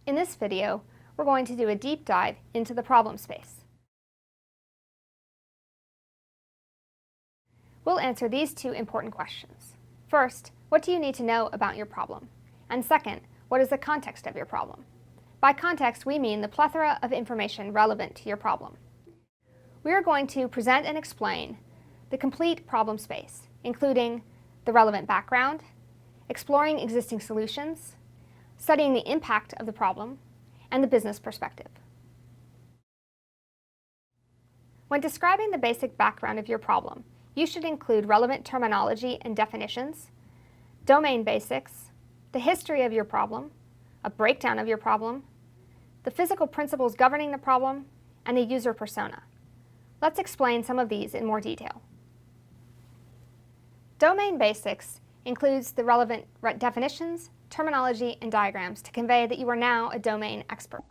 In this video, we're going to do a deep dive into the problem space. We'll answer these two important questions. First, what do you need to know about your problem? And second, what is the context of your problem? By context, we mean the plethora of information relevant to your problem. We are going to present and explain the complete problem space, including the relevant background, exploring existing solutions, studying the impact of the problem, and the business perspective. When describing the basic background of your problem, you should include relevant terminology and definitions, domain basics, the history of your problem, a breakdown of your problem, the physical principles governing the problem, and the user persona. Let's explain some of these in more detail. Domain basics includes the relevant definitions, terminology, and diagrams to convey that you are now a domain expert.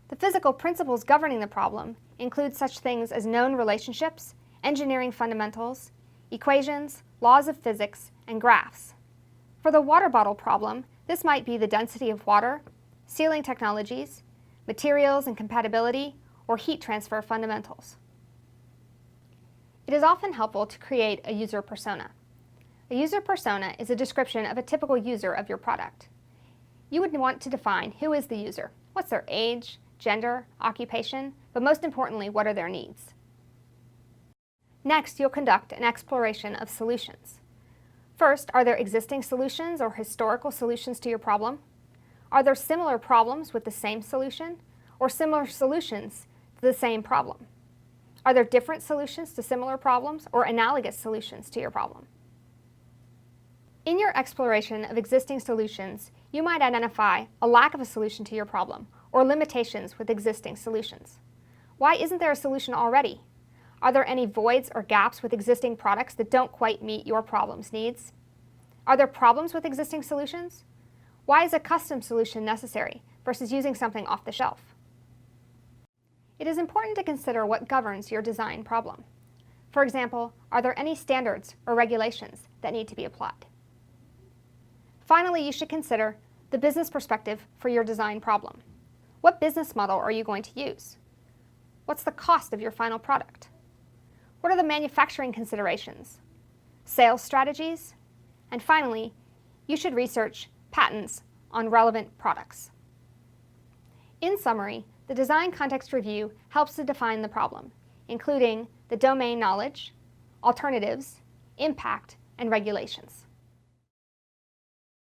The physical principles governing the problem include such things as known relationships, engineering fundamentals, equations, laws of physics, and graphs. For the water bottle problem, this might be the density of water, sealing technologies, materials and compatibility, or heat transfer fundamentals. It is often helpful to create a user persona. A user persona is a description of a typical user of your product. You would want to define who is the user, what's their age, gender, occupation, but most importantly, what are their needs. Next, you'll conduct an exploration of solutions. First, are there existing solutions or historical solutions to your problem? Are there similar problems with the same solution, or similar solutions to the same problem? Are there different solutions to similar problems or analogous solutions to your problem? In your exploration of existing solutions, you might identify a lack of a solution to your problem or limitations with existing solutions. Why isn't there a solution already? Are there any voids or gaps with existing products that don't quite meet your problem's needs? Are there problems with existing solutions? Why is a custom solution necessary versus using something off the shelf? It is important to consider what governs your design problem. For example, are there any standards or regulations that need to be applied? Finally, you should consider the business perspective for your design problem. What business model are you going to use? What's the cost of your final product? What are the manufacturing considerations? Sales strategies? And finally, you should research patents on relevant products. In summary, the design context review helps to define the problem, including the domain knowledge, alternatives, impact, and regulations.